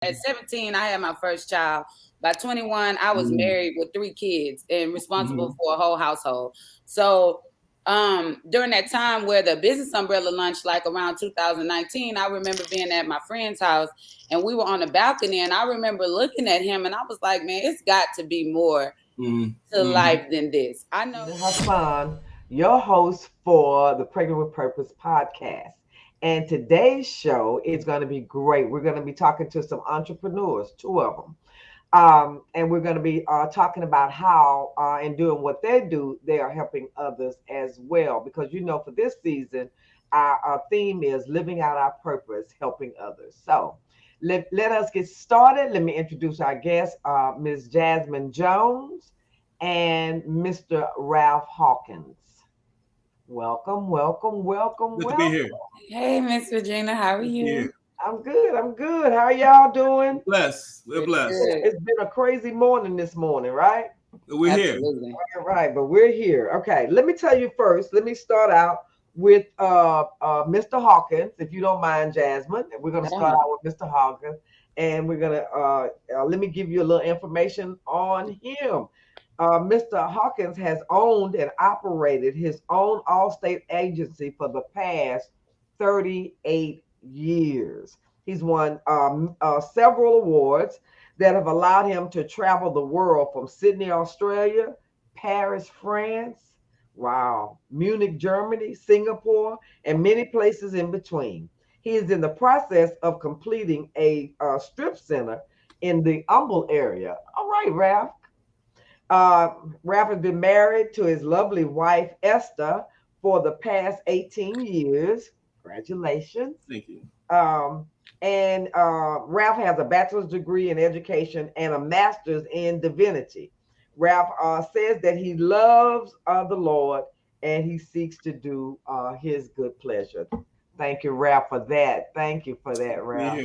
At 17, I had my first child. By 21, I was married with 3 kids and responsible for a whole household. So during that time where the business umbrella launched, like around 2019, I remember being at my friend's house and we were on the balcony, and I remember looking at him and I was like, man, it's got to be more to life than this. I know. Hassan, your host for the Pregnant with Purpose podcast. And today's show is going to be great. We're going to be talking to some entrepreneurs, 2 of them. And we're going to be talking about how, in doing what they do, they are helping others as well. Because, for this season, our theme is living out our purpose, helping others. So let us get started. Let me introduce our guests, Ms. Jazmin Jones and Mr. Ralph Hawkins. Welcome, welcome, welcome, Good to welcome. be here. Hey, Miss Regina, how are you? Yeah. I'm good. I'm good. How are y'all doing? Blessed. We're blessed. It's been a crazy morning this morning, right? We're Absolutely. here. All right, but we're here. Okay, let me tell you first. Let me start out with Mr. Hawkins, if you don't mind, Jazmin. We're going to start out with Mr. Hawkins, and we're going to let me give you a little information on him. Mr. Hawkins has owned and operated his own Allstate agency for the past 38 years. He's won several awards that have allowed him to travel the world from Sydney, Australia, Paris, France, Munich, Germany, Singapore, and many places in between. He is in the process of completing a strip center in the Humble area. All right, Ralph. Ralph has been married to his lovely wife, Esther, for the past 18 years. Congratulations. Thank you. And Ralph has a bachelor's degree in education and a master's in divinity. Ralph says that he loves the Lord and he seeks to do his good pleasure. Thank you, Ralph, for that. Thank you for that, Ralph.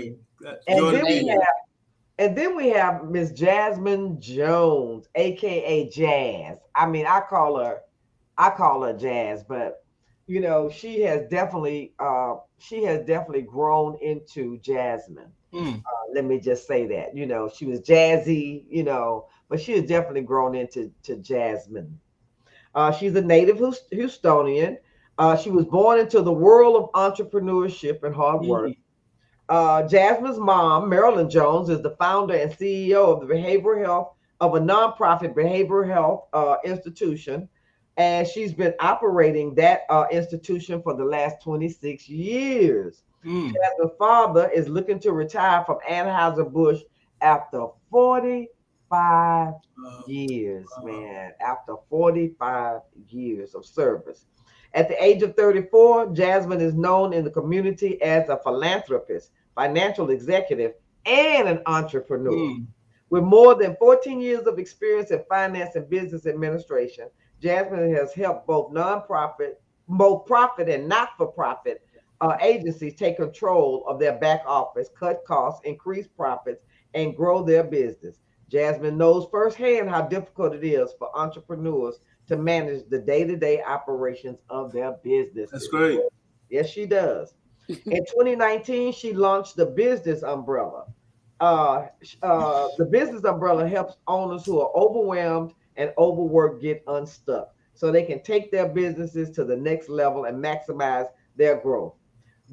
And then we have Miss Jazmin Jones, aka Jazz. I mean, I call her Jazz, but she has definitely grown into Jazmin. Let me just say that. She was jazzy, but she has definitely grown into Jazmin. She's a native Houstonian. She was born into the world of entrepreneurship and hard work. Jazmin's mom, Marilyn Jones, is the founder and CEO of a nonprofit behavioral health institution, and she's been operating that institution for the last 26 years. Jazmin's father is looking to retire from Anheuser-Busch after 45 years, man. After 45 years of service. At the age of 34, Jazmin is known in the community as a philanthropist, financial executive, and an entrepreneur. With more than 14 years of experience in finance and business administration, Jazmin has helped both profit and not-for-profit agencies take control of their back office, cut costs, increase profits, and grow their business. Jazmin knows firsthand how difficult it is for entrepreneurs to manage the day-to-day operations of their business. That's great. Yes, she does. In 2019, she launched the Business Umbrella. The Business Umbrella helps owners who are overwhelmed and overworked get unstuck so they can take their businesses to the next level and maximize their growth.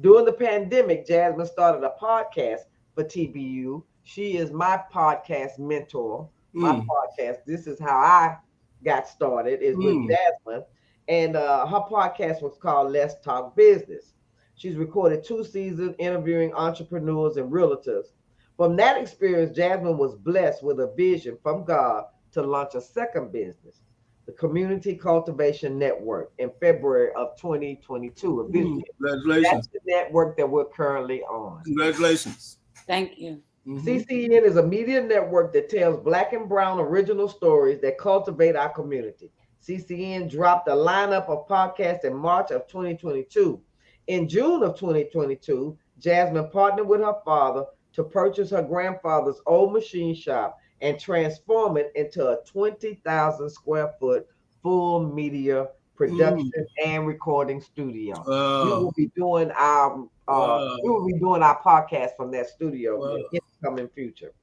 During the pandemic, Jazmin started a podcast for TBU. She is my podcast mentor. My podcast. This is how I got started, is with Jazmin. And her podcast was called Let's Talk Business. She's recorded 2 seasons interviewing entrepreneurs and realtors. From that experience, Jazmin was blessed with a vision from God to launch a second business, the Community Cultivation Network, in February of 2022. Congratulations. That's the network that we're currently on. Congratulations. Thank you. CCN is a media network that tells Black and Brown original stories that cultivate our community. CCN dropped a lineup of podcasts in March of 2022. In June of 2022, Jazmin partnered with her father to purchase her grandfather's old machine shop and transform it into a 20,000 square foot full media production and recording studio. We will be doing our podcast from that studio. upcoming future.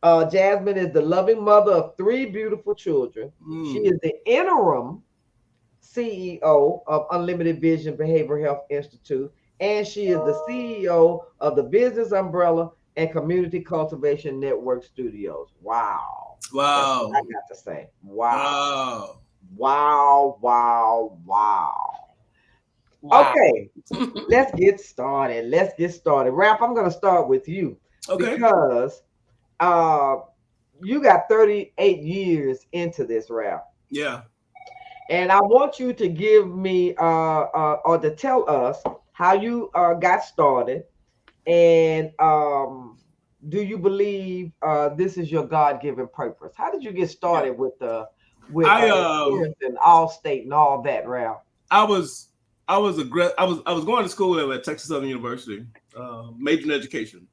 Jazmin is the loving mother of 3 beautiful children. She is the interim CEO of Unlimited Vision Behavioral Health Institute, and she is the CEO of the Business Umbrella and Community Cultivation Network Studios. Wow. Wow. That's what I got to say. Wow. Wow. Wow, wow, wow. Wow. Okay, let's get started. Ralph, I'm going to start with you. Okay. Because you got 38 years into this, Ralph. Yeah. And I want you to give me or to tell us how you got started, and do you believe this is your God-given purpose? How did you get started with insurance and Allstate and all that, Ralph? I was going to school at Texas Southern University, major in education,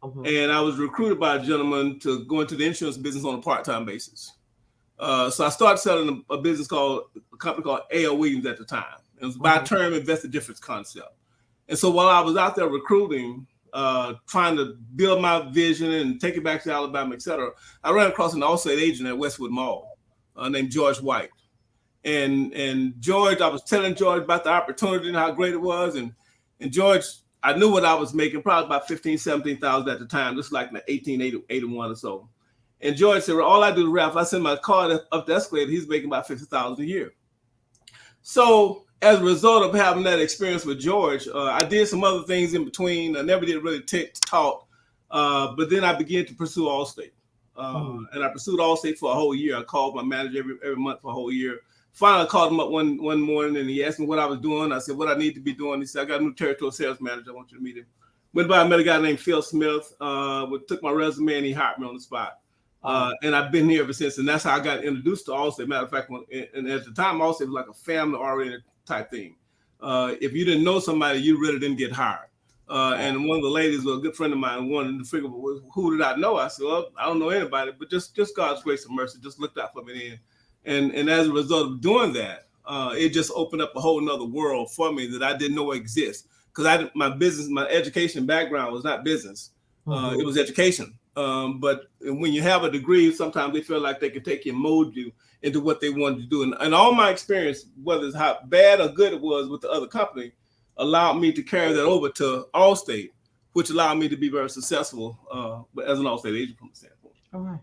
and I was recruited by a gentleman to go into the insurance business on a part-time basis. So I started selling a company called A.L. Williams at the time. It was by term invested difference concept. And so while I was out there recruiting, trying to build my vision and take it back to Alabama, et cetera, I ran across an Allstate agent at Westwood Mall named George White. And George, I was telling George about the opportunity and how great it was. And George, I knew what I was making, probably about $15,000, $17,000 at the time. This was like in 1881 or so. And George said, well, all I do, Ralph, I send my car up the escalator. He's making about $50,000 a year. So as a result of having that experience with George, I did some other things in between. I never did really talk, but then I began to pursue Allstate. And I pursued Allstate for a whole year. I called my manager every month for a whole year. Finally, I called him up one morning, and he asked me what I was doing. I said, what I need to be doing. He said, I got a new territorial sales manager. I want you to meet him. Went by, I met a guy named Phil Smith, took my resume, and he hired me on the spot. And I've been here ever since, and that's how I got introduced to Allstate. Matter of fact, and at the time, Allstate was like a family-oriented type thing. If you didn't know somebody, you really didn't get hired. And one of the ladies was a good friend of mine, wanted to figure out who did I know. I said, well, I don't know anybody, but just God's grace and mercy just looked out for me then. And as a result of doing that, it just opened up a whole nother world for me that I didn't know exists. Because my education background was not business; it was education. But when you have a degree, sometimes they feel like they can take you and mold you into what they wanted to do. And all my experience, whether it's how bad or good it was with the other company, allowed me to carry that over to Allstate, which allowed me to be very successful as an Allstate agent from the standpoint. All right.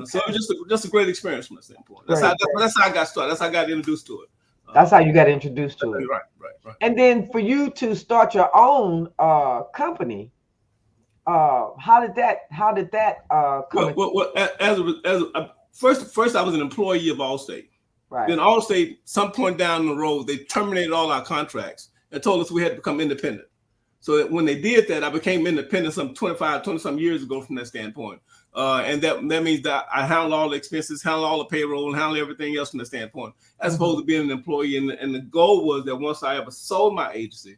So it was just a great experience from that standpoint. That's how I got started. That's how I got introduced to it. That's how you got introduced to it. Right. And then for you to start your own company, how did that come? First I was an employee of Allstate. Right. Then Allstate, some point down the road, they terminated all our contracts and told us we had to become independent. So when they did that, I became independent some 20 some years ago from that standpoint. And that means that I handle all the expenses, handle all the payroll, and handle everything else from that standpoint, as opposed to being an employee. And the goal was that once I ever sold my agency,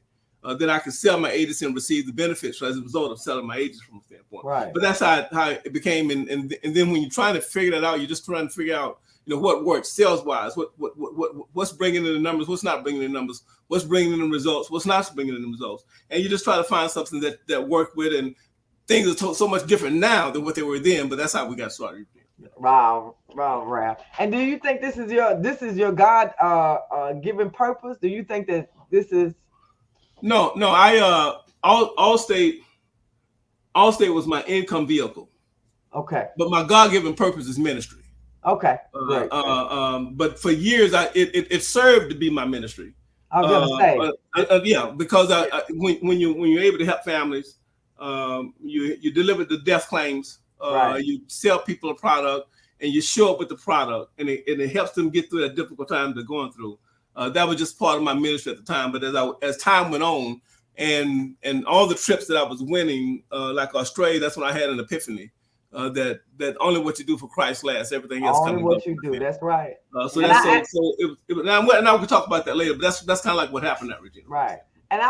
then I could sell my agency and receive the benefits as a result of selling my agency from a standpoint. Right. But that's how it became. And then when you're trying to figure that out, you're just trying to figure out, what works sales wise, what's bringing in the numbers, what's not bringing in the numbers, what's bringing in the results, what's not bringing in the results. And you just try to find something that work with. And things are so much different now than what they were then. But that's how we got started. Wow, Ralph. And do you think this is your God given purpose? Do you think that this is? No. Allstate was my income vehicle. Okay. But my God-given purpose is ministry. Okay. Great. But for years, it served to be my ministry. I was gonna say. Because when you're able to help families, you deliver the death claims. Right. You sell people a product, and you show up with the product, and it helps them get through that difficult time they're going through. That was just part of my ministry at the time. But as time went on, and all the trips that I was winning, like Australia, that's when I had an epiphany that only what you do for Christ lasts. Everything else only what you do. That's right. Now we can talk about that later. But that's kind of like what happened at Regina. Right. And I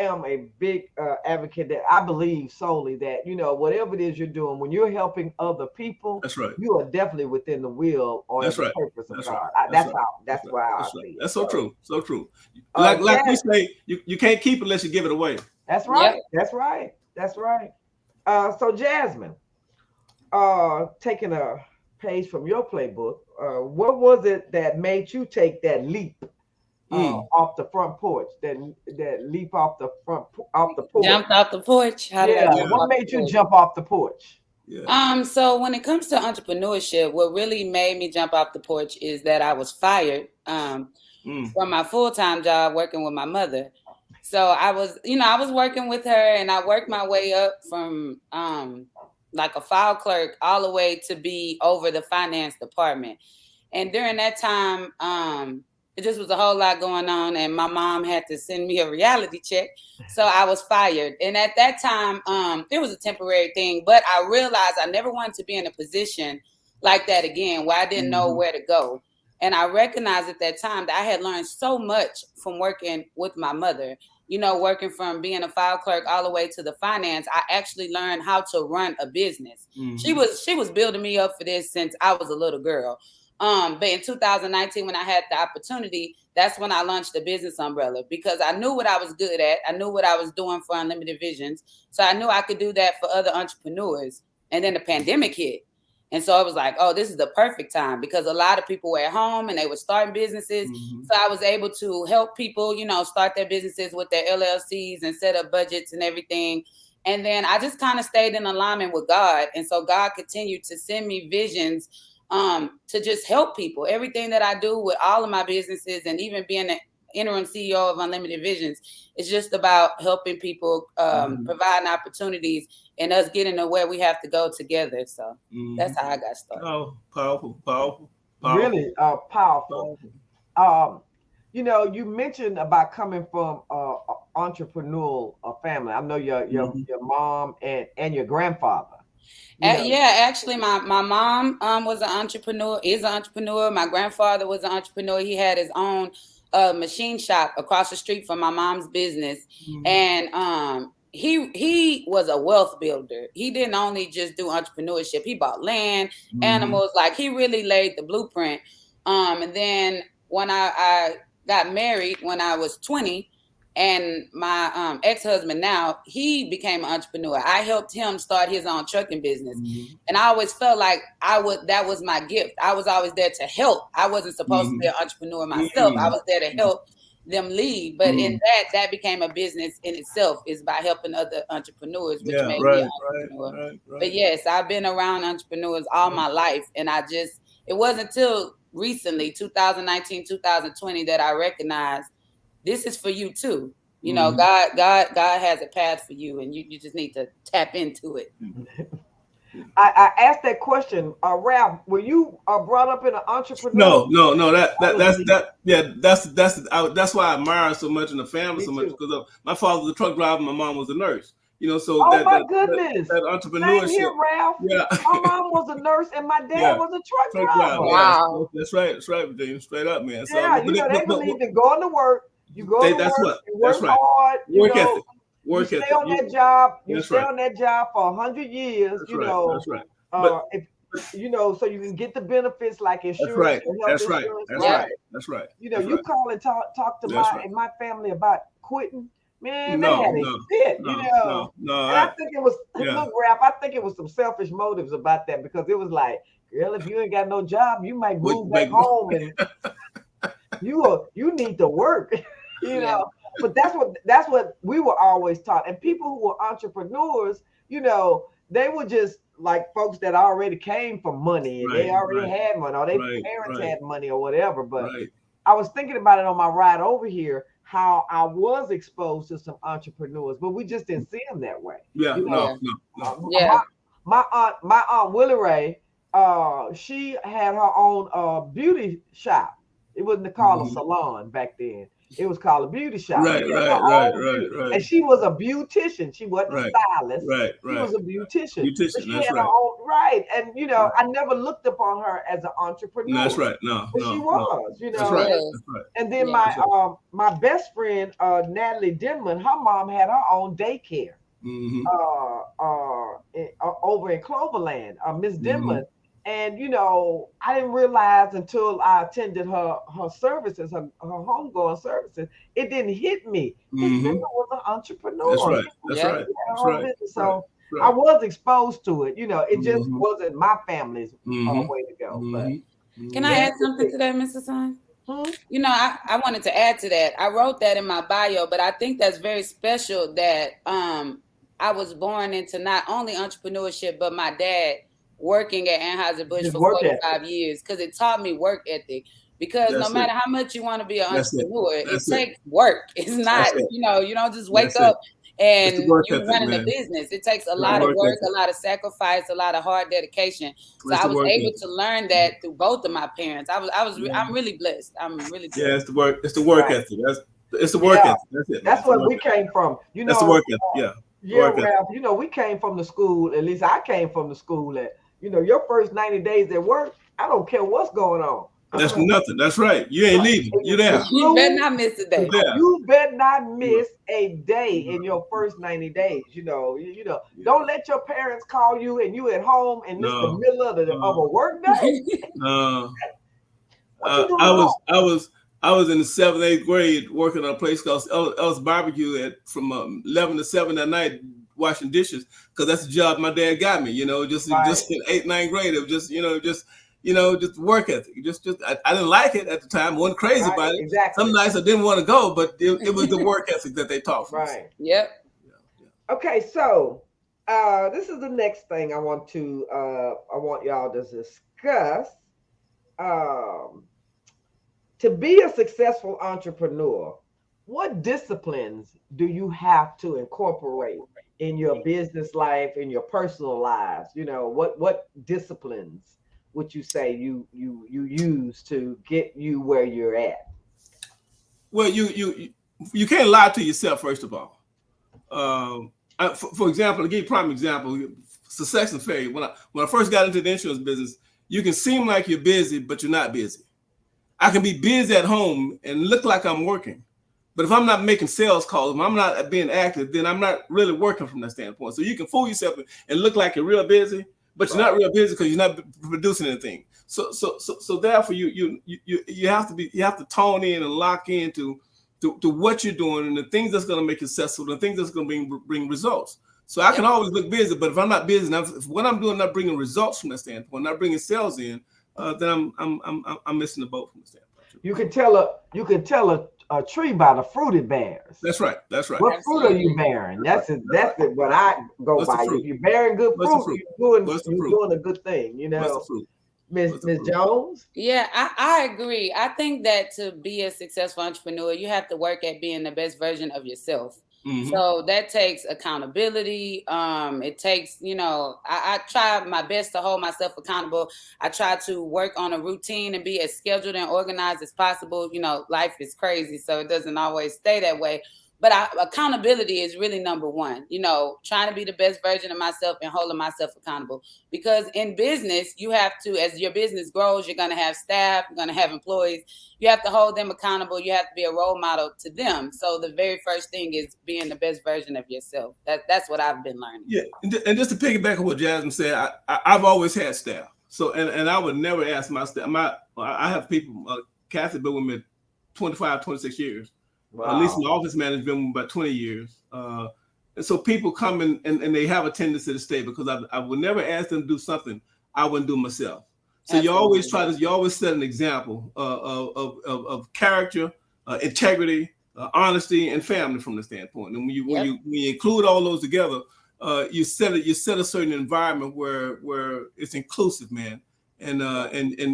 am a big advocate that I believe solely that, whatever it is you're doing, when you're helping other people, that's right. You are definitely within the will or the purpose of God. That's why I see it. That's so true. So true. Like we say, you can't keep it unless you give it away. That's right. Yeah. That's right. So Jazmin, taking a page from your playbook, what was it that made you take that leap off the front porch? That leap off the porch. Jumped off the porch. How did I jump What off made the you porch? jump off the porch? Yeah. So when it comes to entrepreneurship, what really made me jump off the porch is that I was fired from my full-time job working with my mother. So I was working with her, and I worked my way up from like a file clerk all the way to be over the finance department. And during that time, it just was a whole lot going on, and my mom had to send me a reality check. So I was fired. And at that time, it was a temporary thing, but I realized I never wanted to be in a position like that again, where I didn't know where to go. And I recognized at that time that I had learned so much from working with my mother. Working from being a file clerk all the way to the finance, I actually learned how to run a business. She was building me up for this since I was a little girl. But in 2019, when I had the opportunity, that's when I launched the business umbrella, because I knew what I was good at. I knew what I was doing for Unlimited Visions. So I knew I could do that for other entrepreneurs. And then the pandemic hit. And so it was like, oh, this is the perfect time, because a lot of people were at home and they were starting businesses. So I was able to help people, start their businesses with their LLCs and set up budgets and everything. And then I just kind of stayed in alignment with God. And so God continued to send me visions to just help people. Everything that I do with all of my businesses, and even being the interim CEO of Unlimited Visions, is just about helping people, providing opportunities, and us getting to where we have to go together. So that's how I got started. Oh, powerful. Really powerful. You mentioned about coming from entrepreneurial family. I know your mom and your grandfather. Yeah, actually, my mom was an entrepreneur, is an entrepreneur. My grandfather was an entrepreneur. He had his own machine shop across the street from my mom's business. And he was a wealth builder. He didn't only just do entrepreneurship. He bought land, animals. Like, he really laid the blueprint. And then when I got married when I was 20, and my ex-husband now, he became an entrepreneur. I helped him start his own trucking business. And I always felt like that was my gift. I was always there to help. I wasn't supposed to be an entrepreneur myself. I was there to help them lead. But in that became a business in itself, is by helping other entrepreneurs, which made me an entrepreneur. Right. But yes, I've been around entrepreneurs all my life. And it wasn't until recently, 2019, 2020, that I recognized this is for you too. God has a path for you, and you just need to tap into it. I asked that question, Ralph. Were you brought up in an entrepreneur? No. That's why I admire so much in the family so much, because my father was a truck driver, my mom was a nurse. So my goodness, that entrepreneurship. Same here, Ralph. Yeah, my mom was a nurse and my dad was a truck driver. Wow, that's right, James. Straight up, man. So, yeah, they believed in going to work. You go to work, you work hard, work ethic. You stay on that job. You stay right. on that job for 100 years. That's right. That's right. So you can get the benefits like insurance. That's right. That's right. You call and talk to my family about quitting. Man, No. And I think it was look, Ralph. I think it was some selfish motives about that, because it was like, girl, if you ain't got no job, you might move back home, and you need to work. But that's what we were always taught. And people who were entrepreneurs, they were just like folks that already came from money, and they already had money, or their parents had money, or whatever. But I was thinking about it on my ride over here, how I was exposed to some entrepreneurs, but we just didn't see them that way. No. My aunt Willie Ray, she had her own beauty shop. It wasn't called a salon back then. It was called a beauty shop. Right. And she was a beautician. She wasn't a stylist. Right. She was a beautician. That's right. And I never looked upon her as an entrepreneur. No, that's right. No. But she was. That's right. And then my best friend, Natalie Denman, her mom had her own daycare. Over in Cloverland, Miss Denman. And I didn't realize until I attended her services, her homegoing services, it didn't hit me. Miss Denman was an entrepreneur. That's right. So I was exposed to it. It just wasn't my family's way to go. But can I add something to that, Mr. Son? I wanted to add to that. I wrote that in my bio, but I think that's very special that I was born into not only entrepreneurship, but my dad working at Anheuser-Busch for 45 years, because it taught me work ethic. Because no matter how much you want to be an entrepreneur, it takes work. It's not, you don't just wake up and you're running a business. It takes a lot of work, a lot of sacrifice, a lot of hard dedication. So I was able to learn that through both of my parents. I'm really blessed. I'm really blessed. Yeah, it's the work. It's the work ethic. It's the work ethic. That's it. That's where we came from. That's the work ethic. Yeah. Yeah, Ralph. We came from the school. At least I came from the school that your first 90 days at work. I don't care what's going on. That's nothing. That's right. You ain't leaving. You there. You better not miss a day. You better not miss a day in your first 90 days. Don't let your parents call you and you at home and it's the middle of a work day. I was in the 7th, 8th grade working on a place called Ellis Barbecue from 11 to 7 at night washing dishes, because that's the job my dad got me. Just in 8th, 9th grade. It was just work ethic. I didn't like it at the time. Wasn't crazy about it. Exactly. Some nights I didn't want to go, but it was the work ethic that they taught us. Right. Yep. Yeah. Okay, so this is the next thing I want y'all to discuss. To be a successful entrepreneur, what disciplines do you have to incorporate in your business life, in your personal lives? What disciplines would you say you use to get you where you're at? Well, you can't lie to yourself, first of all. For example, to give you a prime example, success and failure. When I first got into the insurance business, you can seem like you're busy, but you're not busy. I can be busy at home and look like I'm working, but if I'm not making sales calls, if I'm not being active, then I'm not really working from that standpoint. So you can fool yourself and look like you're real busy, but you're not real busy because you're not producing anything. So therefore you have to tone in and lock into what you're doing and the things that's going to make you successful, the things that's going to bring results. So I can always look busy, but if I'm not busy, if what I'm doing not bringing results from that standpoint, not bringing sales in, then I'm missing the boat from the standpoint. You can tell a tree by the fruit it bears. That's right. What fruit are you bearing? That's it. What I go by. If you're bearing good fruit, you're doing a good thing. Miss Jones? Yeah, I agree. I think that to be a successful entrepreneur, you have to work at being the best version of yourself. Mm-hmm. So that takes accountability. It takes, I try my best to hold myself accountable. I try to work on a routine and be as scheduled and organized as possible. Life is crazy, so it doesn't always stay that way. But accountability is really number one, trying to be the best version of myself and holding myself accountable. Because in business, you have to, as your business grows, you're going to have staff, you're going to have employees. You have to hold them accountable. You have to be a role model to them. So the very first thing is being the best version of yourself. That's what I've been learning. Yeah. And just to piggyback on what Jazmin said, I've always had staff. So, and I would never ask my staff. I have people, Kathy been with me 25, 26 years. Wow. At least my office manager's been about 20 years. And so people come in and they have a tendency to stay because I would never ask them to do something I wouldn't do myself. So Absolutely. you always set an example of character, integrity, honesty, and family from the standpoint. And when you include all those together, you set a certain environment where it's inclusive, man. And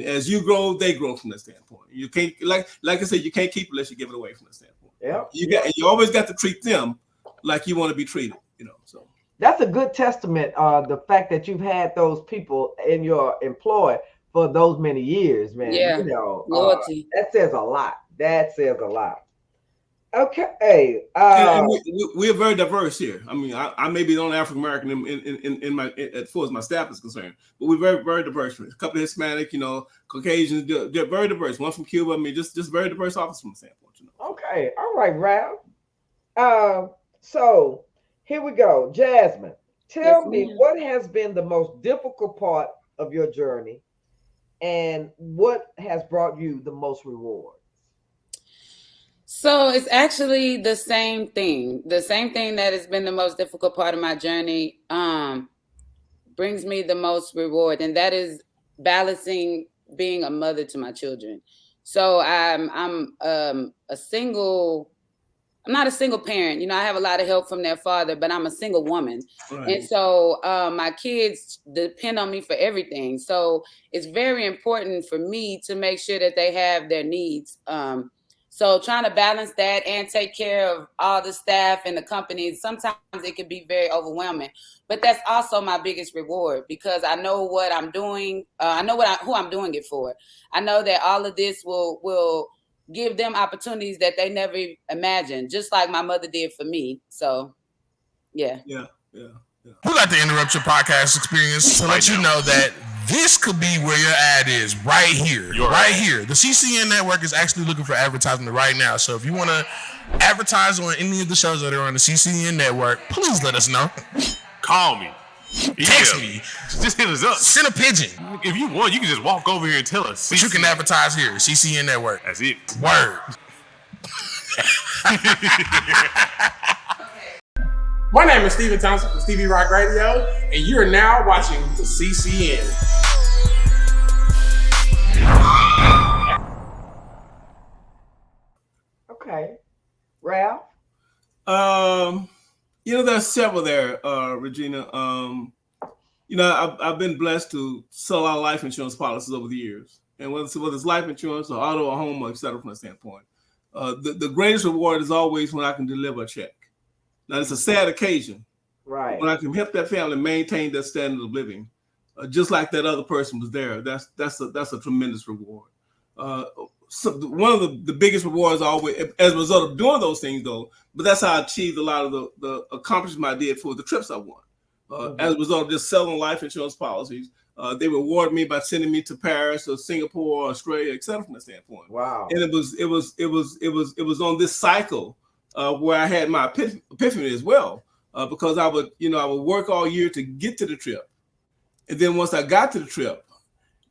as you grow, they grow from that standpoint. You can't, like I said, you can't keep it unless you give it away from that standpoint. Yeah, you always got to treat them like you want to be treated. So that's a good testament. The fact that you've had those people in your employ for those many years, man. Yeah, loyalty. That says a lot. Okay. We're very diverse here. I mean, I may be the only African American in my as far as my staff is concerned, but we're very, very diverse. A couple of Hispanic, Caucasians, they're very diverse. One from Cuba. I mean, just very diverse office from the standpoint. Okay. All right, Ralph. So here we go. Jazmin, tell me what has been the most difficult part of your journey and what has brought you the most rewards? So it's actually the same thing. The same thing that has been the most difficult part of my journey brings me the most reward, and that is balancing being a mother to my children. So I'm a single. I'm not a single parent. You know, I have a lot of help from their father, but I'm a single woman. Right. And so my kids depend on me for everything. So it's very important for me to make sure that they have their needs. So trying to balance that and take care of all the staff and the companies, sometimes it can be very overwhelming. But that's also my biggest reward because I know what I'm doing. I know who I'm doing it for. I know that all of this will give them opportunities that they never imagined, just like my mother did for me. So, yeah. We like to interrupt your podcast experience to let you know that this could be where your ad is right here. Here. The CCN network is actually looking for advertisement right now. So if you want to advertise on any of the shows that are on the CCN network, please let us know. Call me. Text me. Just hit us up. Send a pigeon. If you want, you can just walk over here and tell us. But you can advertise here, CCN network. That's it. Word. My name is Steven Thompson from Stevie Rock Radio, and you are now watching the CCN. Okay. Ralph? There's several there, Regina. I've been blessed to sell a lot of life insurance policies over the years. And whether it's life insurance or auto or home or et cetera from that standpoint, the greatest reward is always when I can deliver a check. Now, it's a sad occasion. Right. When I can help that family maintain their standard of living, just like that other person was there, that's a tremendous reward. So one of the biggest rewards always, as a result of doing those things, though, but that's how I achieved a lot of the accomplishment I did for the trips I won. As a result of just selling life insurance policies, they reward me by sending me to Paris or Singapore, or Australia, et cetera, from that standpoint. Wow! And it was on this cycle where I had my epiphany as well, because I would work all year to get to the trip, and then once I got to the trip,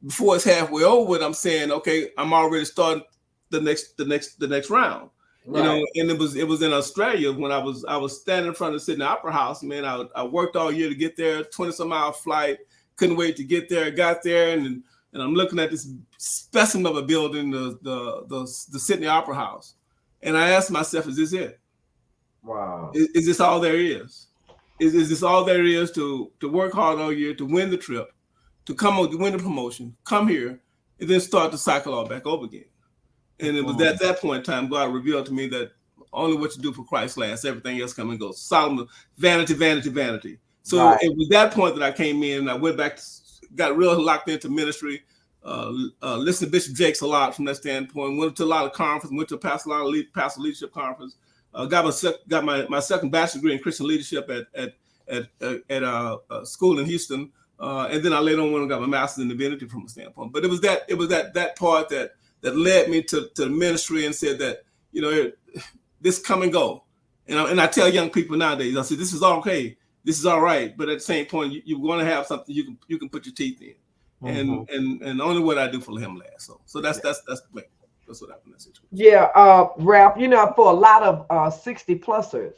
before it's halfway over, I'm saying, okay, I'm already starting the next round. Right. And it was in Australia when I was standing in front of the Sydney Opera House. Man, I worked all year to get there, 20-some hour flight, couldn't wait to get there. Got there, and I'm looking at this specimen of a building, the Sydney Opera House, and I asked myself, is this it? Wow. Is this all there is? Is this all there is to work hard all year to win the trip, to win the promotion, come here, and then start the cycle all back over again? And it was at that point in time God revealed to me that only what you do for Christ lasts. Everything else come and goes. Solomon, vanity, vanity, vanity. So right. It was that point that I came in and I went back, got real locked into ministry, listened to Bishop Jakes a lot from that standpoint, went to a lot of conferences, went to pastor leadership conference, got my second bachelor's degree in Christian leadership at school in Houston. And then I later on went and got my master's in divinity from a standpoint. But it was that part that led me to the ministry and said that, this come and go. And I tell young people nowadays, I say, this is okay. This is all right. But at the same point, you're going to have something you can put your teeth in. Mm-hmm. And only what I do for him lasts. So that's the plan. That's what happened in that situation. Yeah, Ralph, for a lot of 60-plussers,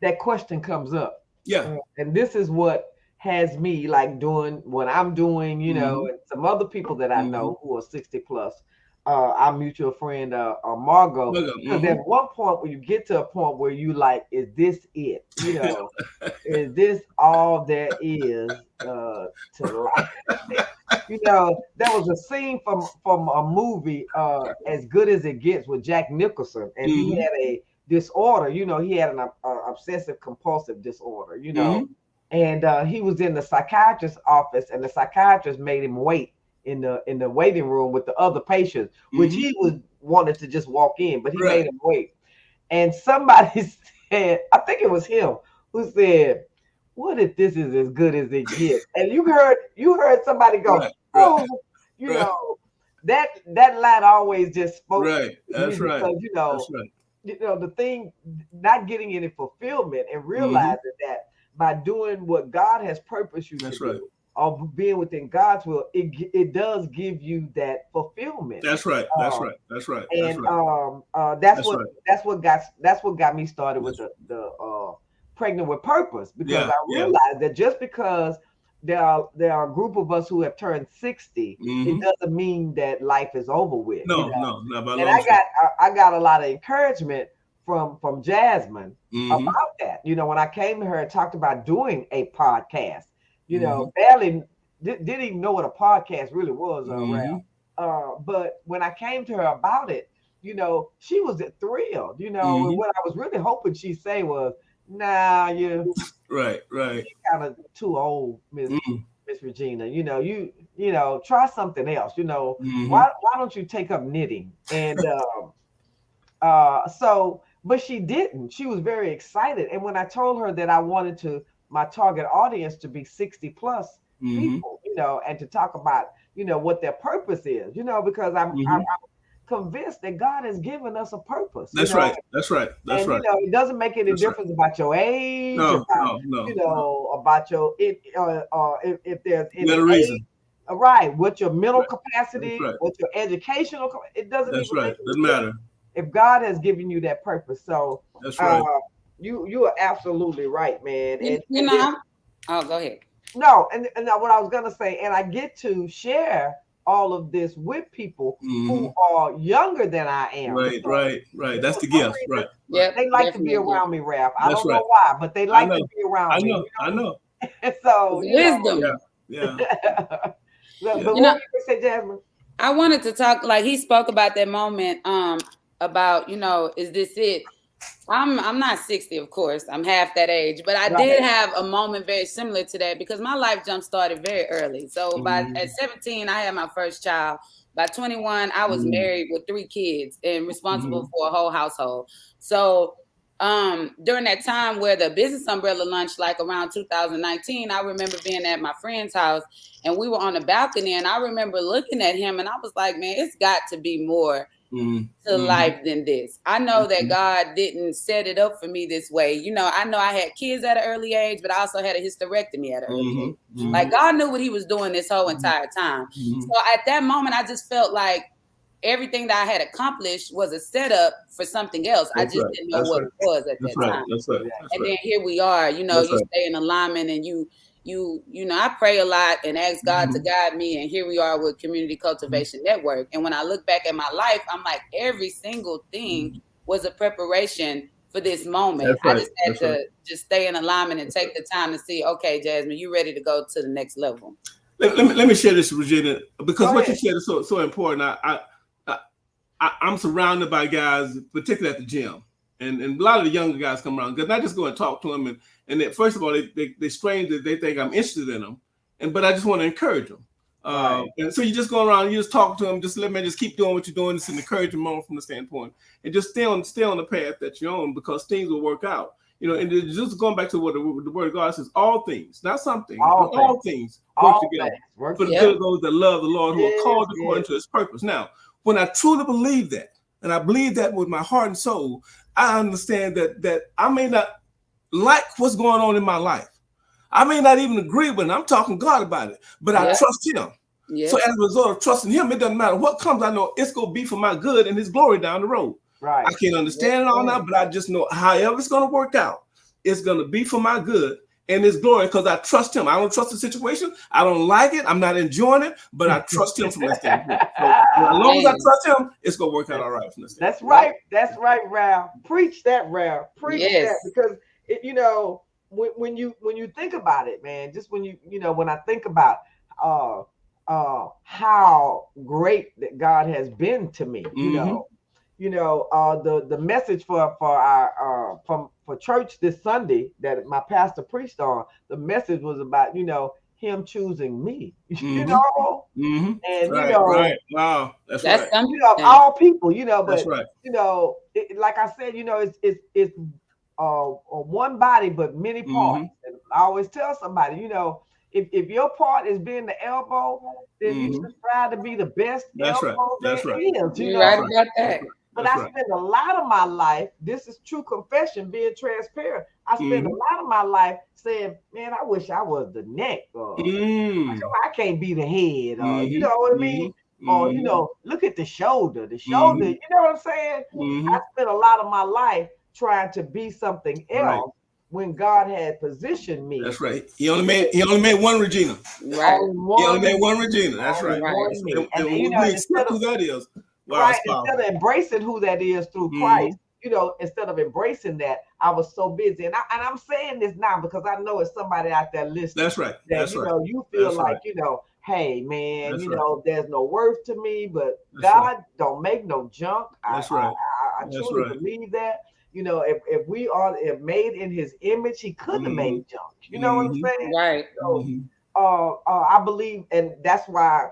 that question comes up. Yeah. And this is what has me like doing what I'm doing, and some other people that I know who are 60 plus. Our mutual friend, Margot. Because at one point, when you get to a point where you like, is this it? Is this all there is to life? There was a scene from a movie, As Good as It Gets, with Jack Nicholson, and he had a disorder. He had an obsessive compulsive disorder. And he was in the psychiatrist's office, and the psychiatrist made him wait in the waiting room with the other patients, which he wanted to just walk in, but he made him wait. And somebody said, I think it was him, who said, "What if this is as good as it gets?" And you heard somebody go, that line always just spoke. Right, that's right. Because the thing, not getting any fulfillment and realizing that by doing what God has purposed you to do, of being within God's will, it does give you that fulfillment. That's right. That's right. That's right. And that's that's what got me started with the Pregnant with Purpose, because I realized that just because there are a group of us who have turned 60, it doesn't mean that life is over with. No, and I got a lot of encouragement from Jazmin about that. When I came to her and talked about doing a podcast, barely didn't even know what a podcast really was, but when I came to her about it, she was thrilled, and what I was really hoping she'd say was, nah, you right. kind of too old, Miss Regina. You try something else. Why don't you take up knitting? And but she didn't. She was very excited. And when I told her that I wanted my target audience to be 60 plus people, and to talk about, what their purpose is, because I'm convinced that God has given us a purpose. That's right. That's right. It doesn't make any difference about your age, about your if there's any reason. Right, what your mental capacity, what your educational, it doesn't. That's right. Doesn't matter. If God has given you that purpose, so that's right. You are absolutely right, man. Go ahead. No, and what I was gonna say, and I get to share all of this with people who are younger than I am. Right. That's the gift, right? Yeah, they like to be around me, Ralph. I don't know why, but they like to be around me. I know. So wisdom. Yeah. But what you say, Jazmin? I wanted to talk, like he spoke about that moment, about, is this it? I'm not 60, of course. I'm half that age, but I did have a moment very similar to that, because my life jump started very early. So at 17, I had my first child. By 21, I was married with 3 kids and responsible for a whole household. So during that time where the business umbrella launched, like around 2019, I remember being at my friend's house and we were on the balcony, and I remember looking at him and I was like, man, it's got to be more to life than this. I know that God didn't set it up for me this way. I know I had kids at an early age, but I also had a hysterectomy at an early age. Like, God knew what he was doing this whole entire time. So at that moment, I just felt like everything that I had accomplished was a setup for something else. I just didn't know what it was at that time. That's right. And then here we are, you stay in alignment, and I pray a lot and ask God to guide me. And here we are with Community Cultivation Network. And when I look back at my life, I'm like, every single thing was a preparation for this moment. I just had to just stay in alignment and take the time to see, okay, Jazmin, you ready to go to the next level? Let me share this, Regina, because what you said is so important. I'm surrounded by guys, particularly at the gym. And a lot of the younger guys come around, because I just go and talk to them, and they, first of all, they strange that they think I'm interested in them, but I just want to encourage them. And so you just go around, you just talk to them, just let me just keep doing what you're doing. It's an encouraging moment from the standpoint, and just stay on the path that you're on, because things will work out. And just going back to what the word of God says, all things, not something, all things work together for the good of those that love the Lord, who are called according to his purpose. Now, when I truly believe that, and I believe that with my heart and soul, I understand that I may not like what's going on in my life. I may not even agree with it. I'm talking God about it, but I trust him. So as a result of trusting him, it doesn't matter what comes. I know it's going to be for my good and his glory down the road. I can't understand it all now, but I just know however it's going to work out, it's going to be for my good and his glory, because I trust him. I don't trust the situation. I don't like it. I'm not enjoying it, but I trust him from that standpoint. So as long as I trust him, it's going to work out all right from this standpoint. That's right, Ralph. Preach that, Ralph. Preach that, because when you think about it, man, just when when I think about how great that God has been to me, the message for our for church this Sunday that my pastor preached on, the message was about him choosing me, and wow, that's right. All people, but that's right. Like I said, it's one body but many parts. And I always tell somebody, if your part is being the elbow, then you should try to be the best elbow there is. You're right about that. But I spent a lot of my life, this is true confession, being transparent. I spent a lot of my life saying, man, I wish I was the neck. Or, I can't be the head. Or, you know what I mean? Or, you know, look at the shoulder. The shoulder, you know what I'm saying? I spent a lot of my life trying to be something else when God had positioned me. That's right. He only made one Regina. Right. He only made one Regina. That's right. And you know, instead of who that is. Wow, instead of embracing who that is through Christ, you know, instead of embracing that, I was so busy. And I'm saying this now because I know it's somebody out there listening. That's right. That, you know, you feel like, you know, hey, man, you know, there's no worth to me, but God don't make no junk. I truly believe that. You know, if we are made in his image, he couldn't have made junk. You know what I'm saying? Right. So, I believe, and that's where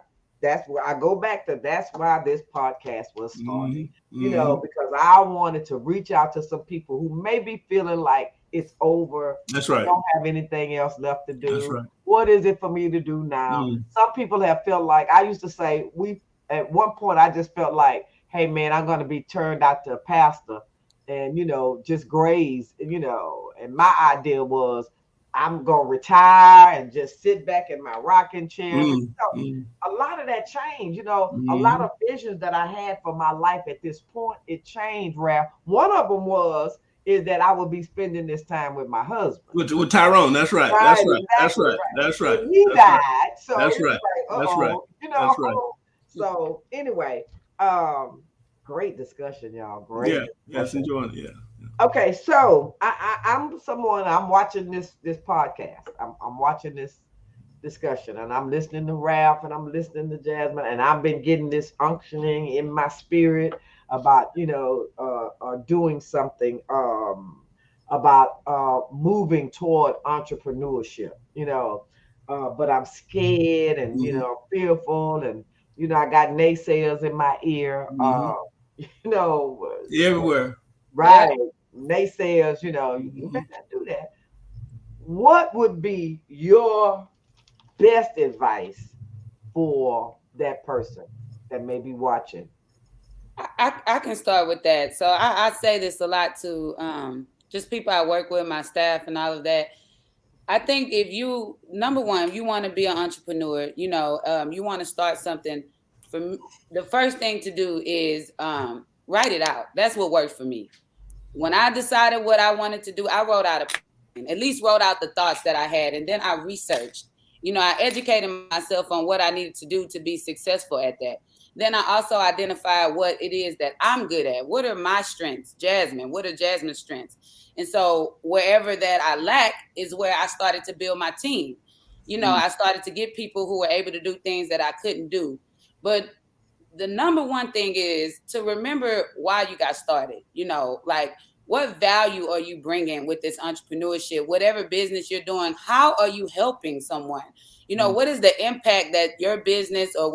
I go back to, that's why this podcast was started. You know, because I wanted to reach out to some people who may be feeling like it's over. That's right. Don't have anything else left to do. That's right. What is it for me to do now? Some people have felt like, I used to say, at one point I just felt like, hey man, I'm going to be turned out to a pastor and, you know, just graze, you know, and my idea was I'm going to retire and just sit back in my rocking chair. You know, a lot of that changed, you know, a lot of visions that I had for my life at this point, it changed, Ralph. One of them is that I would be spending this time with my husband. With Tyrone, that's right. That's right. That's right. That's right. And he died. So that's right. Like, that's right. You know, that's right. So anyway, great discussion, y'all. Great. Yeah, yes, enjoying it. Yeah. Okay, so I'm watching this podcast. I'm watching this discussion, and I'm listening to Ralph, and I'm listening to Jazmin, and I've been getting this unctioning in my spirit about, you know, doing something about moving toward entrepreneurship, you know, but I'm scared and, you know, fearful, and, you know, I got naysayers in my ear, you know. Everywhere. Right. Naysayers, you know, you better not do that. What would be your best advice for that person that may be watching? I can start with that. So I say this a lot to just people I work with, my staff and all of that. I think if you, number one, you want to be an entrepreneur, you know, you want to start something, the first thing to do is write it out. That's what worked for me. When I decided what I wanted to do, I wrote out at least wrote out the thoughts that I had. And then I researched, you know, I educated myself on what I needed to do to be successful at that. Then I also identified what it is that I'm good at. What are my strengths, Jazmin? What are Jazmin's strengths? And so wherever that I lack is where I started to build my team. You know, I started to get people who were able to do things that I couldn't do. But the number one thing is to remember why you got started. You know, like, what value are you bringing with this entrepreneurship? Whatever business you're doing, how are you helping someone? You know, what is the impact that your business or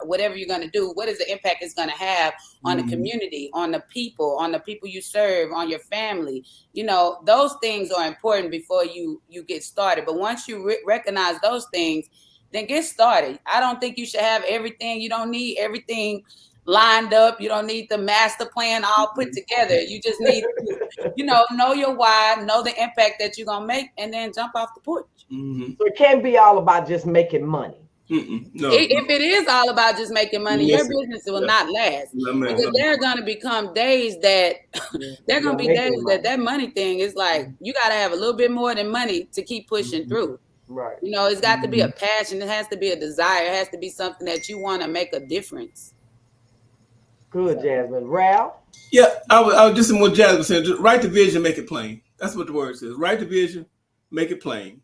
whatever you're going to do, what is the impact it's going to have on the community, on the people you serve, on your family? You know, those things are important before you get started. But once you recognize those things, then get started. I don't think you should have everything. You don't need everything lined up. You don't need the master plan all put together. You just need to, you know your why, know the impact that you're going to make, and then jump off the porch. So it can't be all about just making money. No. If it is all about just making money, your business will not last. Because there are going to become days that that money thing is like, you got to have a little bit more than money to keep pushing through. Right. You know, it's got to be a passion. It has to be a desire. It has to be something that you want to make a difference. Good, Jazmin. Ralph? Yeah, I was just in what Jazmin said. Just write the vision, make it plain. That's what the word says. Write the vision, make it plain,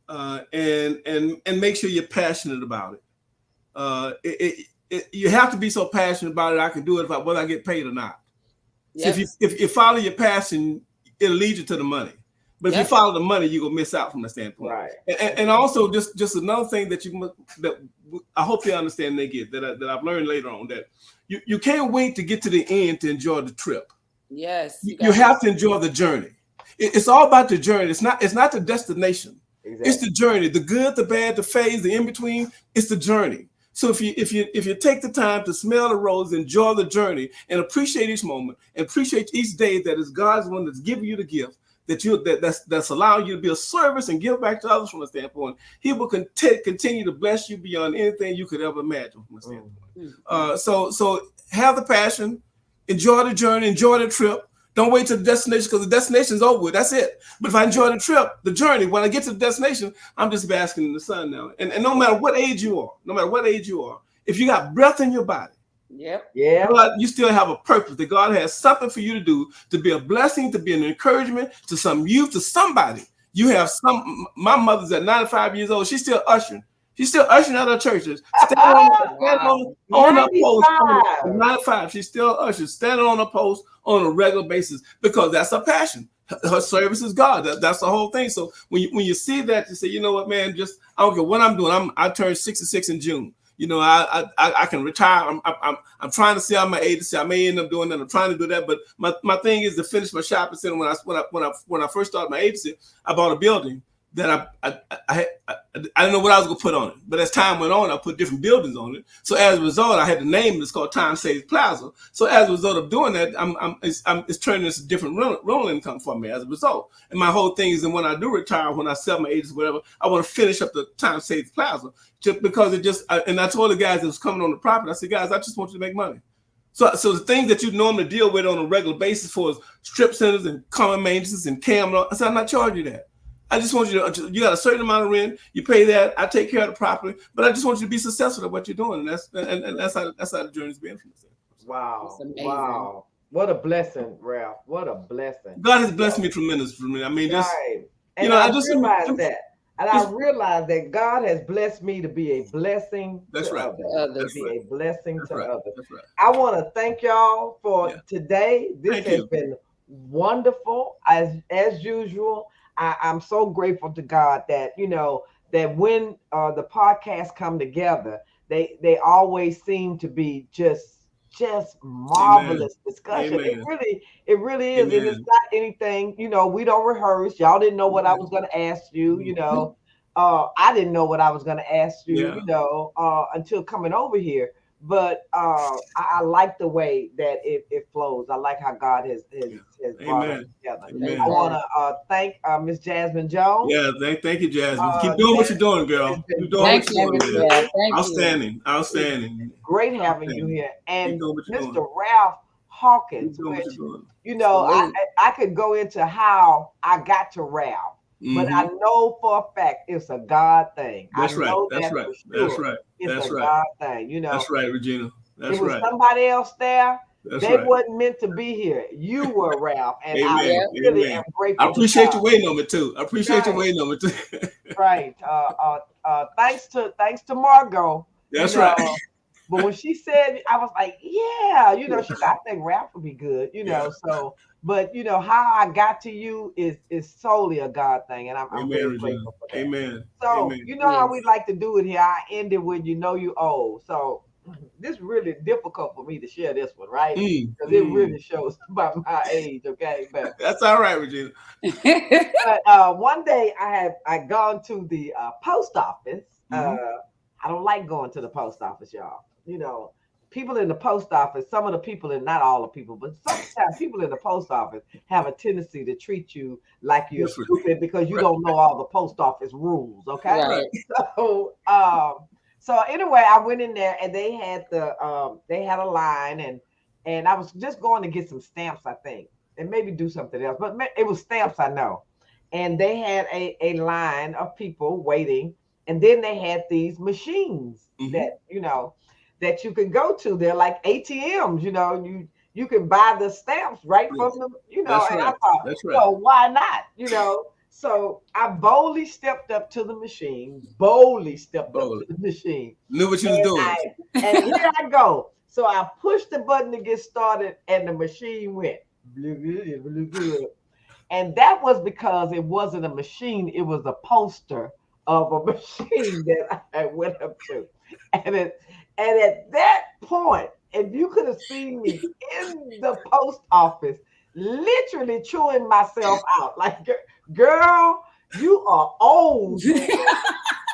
and make sure you're passionate about it. You have to be so passionate about it. I can do it whether I get paid or not. Yep. So if you follow your passion, it'll lead you to the money. But if you follow the money, you're gonna miss out from that standpoint. Right. And also just another thing that I hope you understand, they get that I've learned later on, that you can't wait to get to the end to enjoy the trip. Yes. You have to enjoy the journey. It's all about the journey. It's not the destination. Exactly. It's the journey, the good, the bad, the phase, the in between. It's the journey. So if you take the time to smell the roses, enjoy the journey, and appreciate each moment, and appreciate each day that is God's one that's giving you the gift, that's allowing you to be a service and give back to others from a standpoint, He will continue to bless you beyond anything you could ever imagine from a standpoint. So have the passion, enjoy the journey, enjoy the trip. Don't wait till the destination, because the destination is over with. That's it. But if I enjoy the trip, the journey, when I get to the destination, I'm just basking in the sun now. And no matter what age you are, if you got breath in your body, God, you still have a purpose. That God has something for you to do, to be a blessing, to be an encouragement to some youth, to somebody. You have some. My mother's at 95 years old. She's still ushering. She's still ushering out her churches. Standing on her post. 95. She's still ushering, standing on a post on a regular basis, because that's her passion. Her service is God. That's the whole thing. So when you see that, you say, you know what, man, I don't care what I'm doing. I turned 66 in June. You know, I can retire. I'm trying to see out my agency. I may end up doing that. I'm trying to do that. But my thing is to finish my shopping center. When I first started my agency, I bought a building that I didn't know what I was gonna put on it. But as time went on, I put different buildings on it. So as a result, I had the name. It's called Time Saves Plaza. So as a result of doing that, it's turning into different rental income for me as a result. And my whole thing is that when I do retire, when I sell my agency, whatever, I want to finish up the Time Saves Plaza, just because and I told the guys that was coming on the property, I said, guys, I just want you to make money. So the things that you normally deal with on a regular basis for strip centers and common maintenance and camera, I said, I'm not charging you that. I just want you you got a certain amount of rent, you pay that, I take care of the property, but I just want you to be successful at what you're doing. And that's how the journey's been from this. Wow. Wow. What a blessing, Ralph. What a blessing. God has blessed me tremendously. I mean, I realized that. And I realized that God has blessed me to be a blessing to others. A blessing to others. Right. I want to thank y'all for today. This has been wonderful as usual. I'm so grateful to God that, that when the podcasts come together, they always seem to be just marvelous discussion. Amen. It really is. And it's not anything, we don't rehearse. Y'all didn't know what I was going to ask you, I didn't know what I was going to ask you, until coming over here. But I like the way that it flows. I like how God has brought us together. Amen. I want to thank Miss Jazmin Jones. Yeah, thank you, Jazmin. Keep doing what you're doing, girl. You're doing what you're doing. Outstanding. Great having you here. And Mr. Ralph Hawkins, which, I could go into how I got to Ralph. Mm-hmm. But I know for a fact it's a God thing. That's right. That's right. It's a God thing. That's right, Regina. That's right. It was somebody else there. They wasn't meant to be here. You were, Ralph, and I really am grateful. I appreciate you waiting on me too. Right. Thanks to Margot. That's right. But when she said, I was like, yeah, she said, I think Ralph would be good, so. But how I got to you is solely a God thing, and I'm very grateful for that. Amen. So how we like to do it here. I end it with you old. So this is really difficult for me to share this one, right? Because it really shows about my age. Okay, but that's all right, Regina. But one day I gone to the post office. I don't like going to the post office, y'all. People in the post office, some of the people, and not all the people, but sometimes people in the post office have a tendency to treat you like you're stupid because you don't know all the post office rules. Okay. Right. So anyway, I went in there and they had a line and I was just going to get some stamps, I think, and maybe do something else, but it was stamps, I know. And they had a line of people waiting. And then they had these machines that, that you can go to. They're like ATMs, you can buy the stamps right from them, That's and right. I thought, That's right. Why not? So I boldly stepped up to the machine, Knew what you was doing. And here I go. So I pushed the button to get started and the machine went. And that was because it wasn't a machine, it was a poster of a machine that I went up to. And at that point, if you could have seen me in the post office, literally chewing myself out, like, girl, you are old.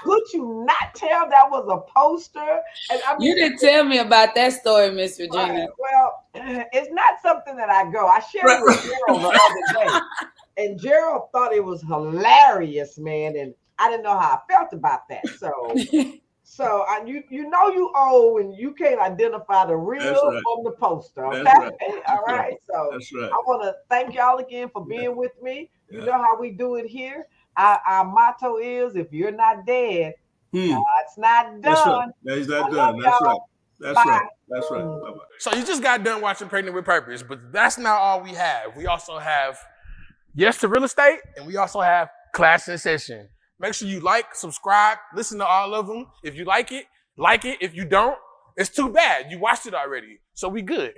Could you not tell that was a poster? And I mean, you didn't tell me about that story, Miss Virginia. Well, it's not something that I go. I shared it with Gerald the other day, and Gerald thought it was hilarious, man, and I didn't know how I felt about that. So you know you owe and you can't identify the real from the poster. Okay, all right. So I want to thank y'all again for being with me. You know how we do it here. Our motto is: if you're not dead, it's not done. That's not done. That's right. That's right. That's right. Bye-bye. So you just got done watching Pregnant with Purpose, but that's not all we have. We also have Yes to Real Estate, and we also have Class in Session. Make sure you like, subscribe, listen to all of them. If you like it. If you don't, it's too bad. You watched it already. So we good.